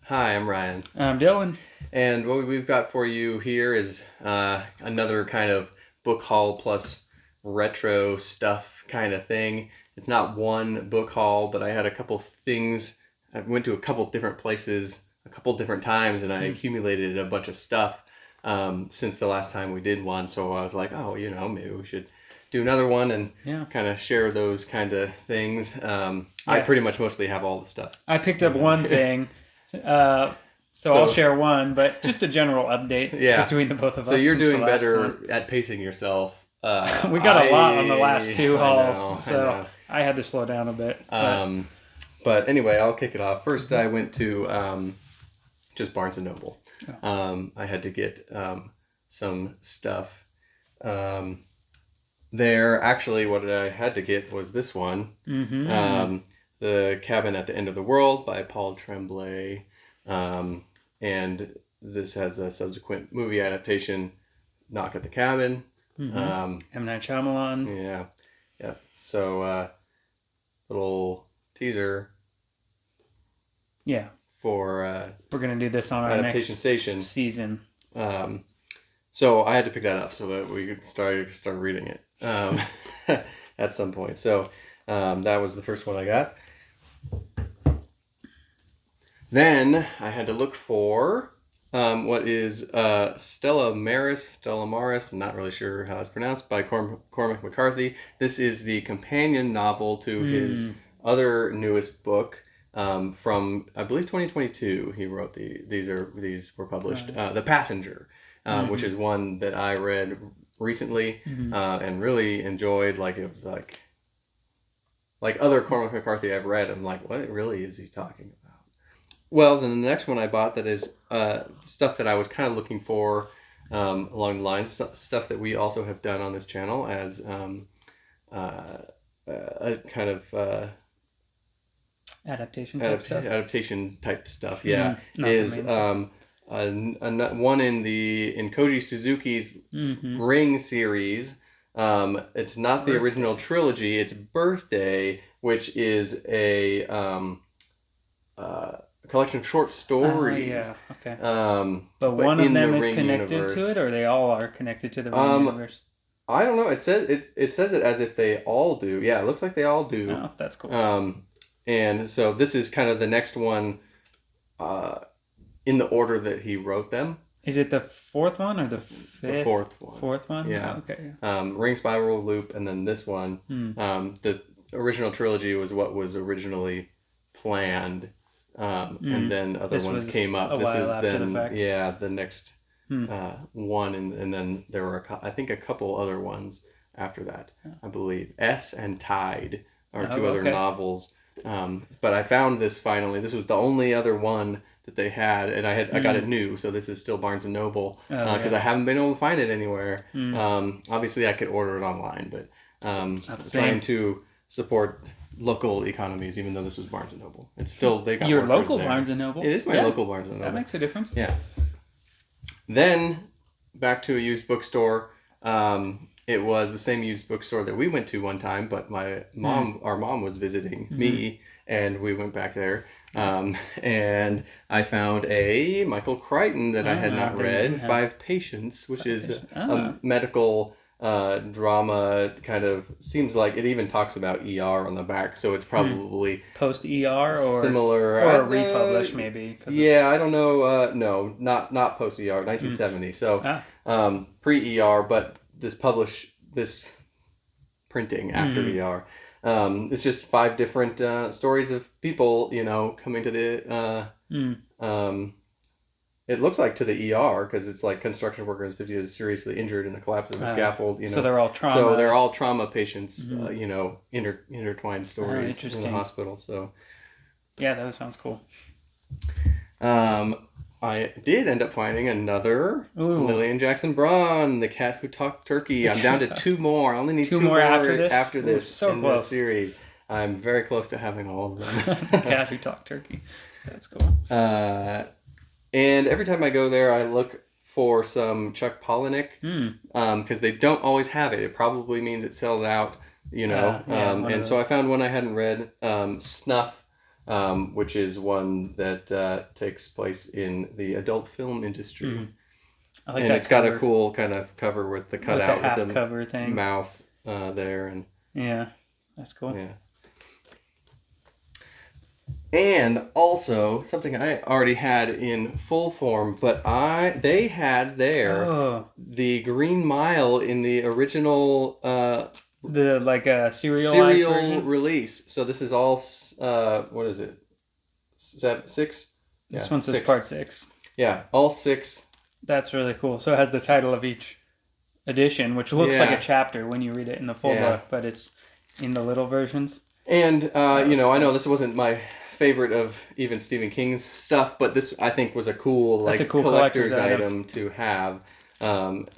Hi, I'm Ryan. I'm Dylan. And what we've got for you here is another kind of book haul plus retro stuff kind of thing. It's not one book haul, but I had a couple things. I went to a couple different places a couple different times, and I accumulated a bunch of stuff since the last time we did one. So I was like, oh, maybe we should do another one and Yeah. kind of share those kind of things. I pretty much mostly have all the stuff. I picked up one thing, so I'll share one, but just a general update between the both of us. So you're doing better at pacing yourself. We got a lot on the last two hauls, so I had to slow down a bit. But anyway, I'll kick it off. First, I went to just Barnes & Noble. I had to get some stuff there. Actually, what I had to get was this one. The Cabin at the End of the World by Paul Tremblay. And this has a subsequent movie adaptation, Knock at the Cabin. M. Night Shyamalan. Yeah. So, little teaser. Yeah. For we're gonna do this on our adaptation next station season. So I had to pick that up so that we could start reading it at some point. So that was the first one I got. Then I had to look for what is Stella Maris, I'm not really sure how it's pronounced, by Cormac McCarthy. This is the companion novel to his other newest book from, I believe, 2022. He wrote these were published. The Passenger, which is one that I read recently and really enjoyed. Like, it was like other Cormac McCarthy I've read. I'm like, what really is he talking about? Well, then the next one I bought that is stuff that I was kind of looking for along the lines, stuff that we also have done on this channel as a kind of adaptation type stuff. Yeah, is one in Koji Suzuki's Ring series. It's not the original trilogy. It's Birthday, which is a collection of short stories. Okay. But one of them is connected to it, or they all are connected to the Ring universe? I don't know. It says it as if they all do. Yeah, it looks like they all do. Oh, that's cool. And so this is kind of the next one in the order that he wrote them. Is it the fourth one or the fifth? The fourth one. Fourth one? Yeah. Oh, okay. Ring, Spiral, Loop, and then this one. The original trilogy was what was originally planned. And then other ones came up. This is then the next one, and then there were I think a couple other ones after that. I believe S and Tide are two other novels. But I found this finally. This was the only other one that they had, and I got it new. So this is still Barnes & Noble because I haven't been able to find it anywhere. Obviously, I could order it online, but trying to support local economies, even though this was Barnes & Noble. It's still, they got your local there. Barnes & Noble? It is my local Barnes & Noble. That makes a difference. Yeah. Then, back to a used bookstore. It was the same used bookstore that we went to one time, but our mom was visiting me, and we went back there. And I found a Michael Crichton that I had not read, Five Patients, which is a medical drama. Kind of seems like it even talks about ER on the back, so it's probably post ER or similar or republished maybe. I don't know. No, not post ER, 1970. So pre ER, but this printing after ER. It's just 5 different stories of people, coming to the it looks like to the ER, because it's like construction workers 50 is seriously injured in the collapse of the scaffold. So they're all trauma. So they're all trauma patients. Intertwined stories in the hospital. So yeah, that sounds cool. I did end up finding another Lillian Jackson Braun, The Cat Who Talked Turkey. I'm down to 2 more. I only need 2 more after this so in close. This series. I'm very close to having all of them. The Cat Who Talked Turkey. That's cool. And every time I go there, I look for some Chuck Palahniuk, because they don't always have it. It probably means it sells out, and so I found one I hadn't read, Snuff which is one that takes place in the adult film industry. Mm. I like and that it's cover. got a cool kind of cover with the cutout with the cover thing. mouth there, and yeah, that's cool. Yeah. And also something I already had in full form, but they had there the Green Mile in the original the like a serial version? release. So this is all what is it? 6? This one says part 6. Yeah, all 6. That's really cool. So it has the title of each edition, which looks like a chapter when you read it in the full book, but it's in the little versions. And I know this wasn't my favorite of even Stephen King's stuff, but this I think was a cool collector's item to have. And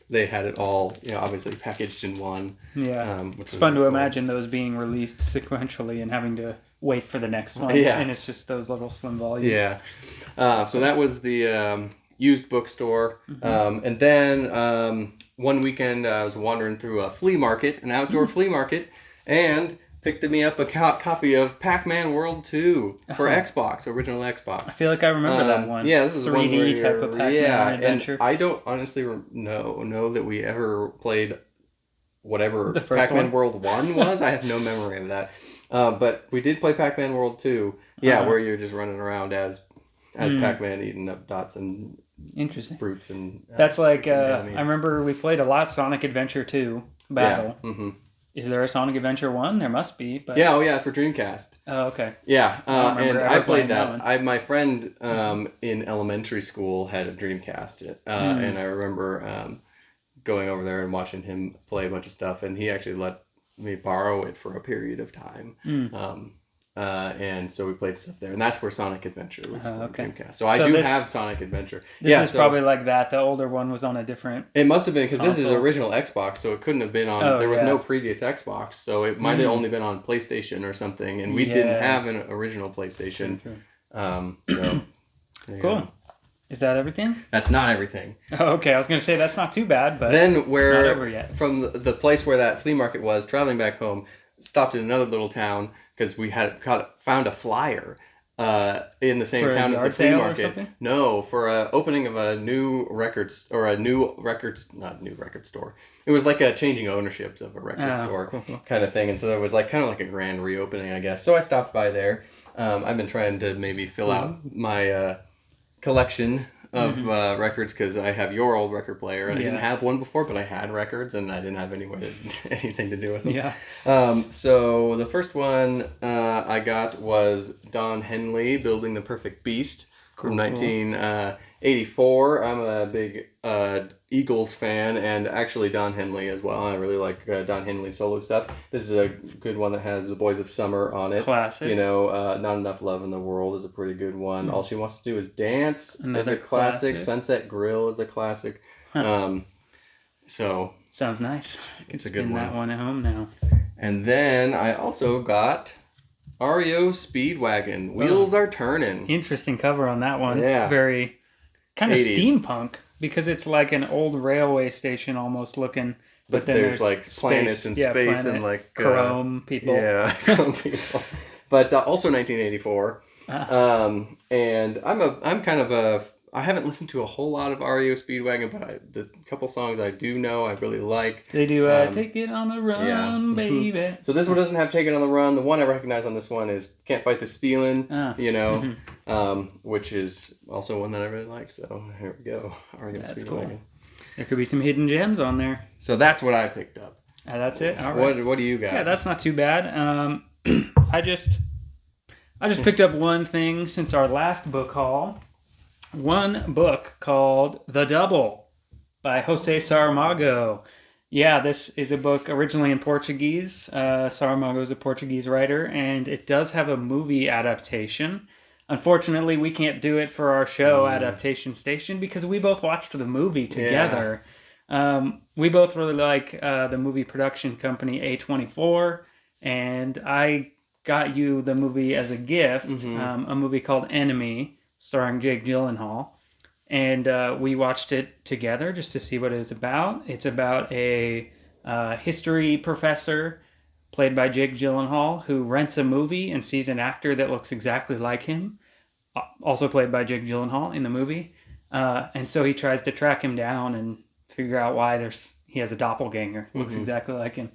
they had it all, obviously packaged in one. Yeah, it's fun to imagine those being released sequentially and having to wait for the next one. Yeah, and it's just those little slim volumes. Yeah, so that was the used bookstore, and then one weekend I was wandering through a flea market, an outdoor flea market, and picked me up a copy of Pac-Man World 2 for Xbox, original Xbox. I feel like I remember that one. Yeah, this is 3D type of Pac-Man adventure. And I don't honestly know that we ever played whatever the first Pac-Man one? World 1 was. I have no memory of that. But we did play Pac-Man World 2. Yeah, where you're just running around as Pac-Man eating up dots and fruits and that's like I remember we played a lot Sonic Adventure 2 Battle. Yeah. Mm-hmm. Is there a Sonic Adventure 1? There must be. But... Yeah, for Dreamcast. Oh, okay. Yeah, and I played that. My friend in elementary school had a Dreamcast, and I remember going over there and watching him play a bunch of stuff, and he actually let me borrow it for a period of time. And so we played stuff there, and that's where Sonic Adventure was for Dreamcast. So I do have Sonic Adventure. This is probably like that. The older one was on a different. It must have been because this is original Xbox, so it couldn't have been on. There was no previous Xbox, so it might have only been on PlayStation or something, and we didn't have an original PlayStation. So cool. Go. Is that everything? That's not everything. Oh, okay, I was going to say that's not too bad, but then it's not over yet. From the place where that flea market was, traveling back home, stopped in another little town because we had found a flyer in the same town as the flea market. No, for a opening of a new record store. It was like a changing ownerships of a record store kind of thing, and so there was kind of like a grand reopening, I guess. So I stopped by there. I've been trying to maybe fill out my collection of records because I have your old record player, and I didn't have one before, but I had records and I didn't have anything to do with them. Yeah. So the first one I got was Don Henley, Building the Perfect Beast from 1984. I'm a big Eagles fan, and actually Don Henley as well. I really like Don Henley's solo stuff. This is a good one that has The Boys of Summer on it. Classic. Not Enough Love in the World is a pretty good one. All She Wants to Do Is Dance is a classic. Sunset Grill is a classic. So sounds nice. I can spin a good that one at home now. And then I also got REO Speedwagon. Wheels Are Turning. Interesting cover on that one. Yeah. Very kind of 80s. Steampunk, because it's like an old railway station almost looking. But then there's planets in space and chrome people. Yeah, chrome people. But also 1984. And I'm kind of I haven't listened to a whole lot of REO Speedwagon, but the couple songs I do know I really like. They do Take It on the Run, baby. So this one doesn't have Take It on the Run. The one I recognize on this one is Can't Fight This Feeling, which is also one that I really like. So here we go. REO Speedwagon. Cool. There could be some hidden gems on there. So that's what I picked up. That's it? All right. What do you got? Yeah, that's not too bad. I just picked up one thing since our last book haul. One book called The Double by Jose Saramago. Yeah, this is a book originally in Portuguese. Saramago is a Portuguese writer, and it does have a movie adaptation. Unfortunately, we can't do it for our show Adaptation Station because we both watched the movie together. Yeah. We both really like the movie production company A24, and I got you the movie as a gift, a movie called Enemy, starring Jake Gyllenhaal, and we watched it together just to see what it was about. It's about a history professor played by Jake Gyllenhaal, who rents a movie and sees an actor that looks exactly like him, also played by Jake Gyllenhaal in the movie. And so he tries to track him down and figure out why he has a doppelganger, looks exactly like him.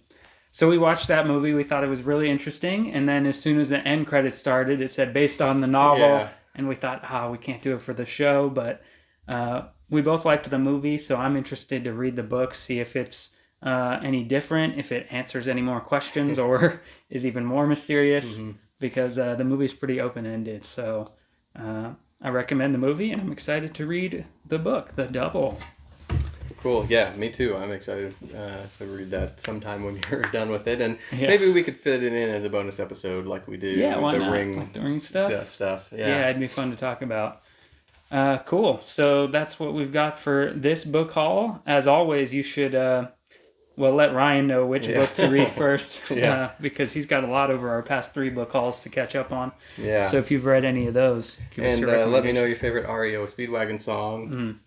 So we watched that movie. We thought it was really interesting. And then as soon as the end credits started, it said based on the novel. Yeah. And we thought, we can't do it for the show. But we both liked the movie. So I'm interested to read the book, see if it's any different, if it answers any more questions or is even more mysterious. Because the movie's pretty open-ended. So I recommend the movie, and I'm excited to read the book, The Double. Cool. Yeah, me too. I'm excited to read that sometime when you're done with it, and maybe we could fit it in as a bonus episode, like we do. Yeah, with why the not? ring, Like the ring stuff. Yeah. It'd be fun to talk about. Cool. So that's what we've got for this book haul. As always, you should let Ryan know which book to read first, because he's got a lot over our past 3 book hauls to catch up on. Yeah. So if you've read any of those, give us your recommendation. Let me know your favorite REO Speedwagon song.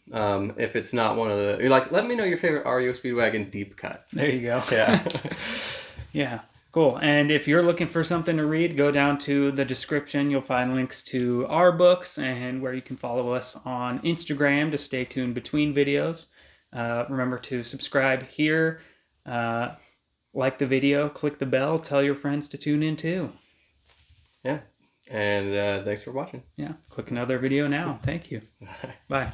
If it's not one of the let me know your favorite REO Speedwagon deep cut. There you go. Yeah. Yeah. Cool. And if you're looking for something to read, go down to the description. You'll find links to our books and where you can follow us on Instagram to stay tuned between videos. Remember to subscribe here. Like the video, click the bell, tell your friends to tune in too. Yeah. And thanks for watching. Yeah. Click another video now. Thank you. Bye.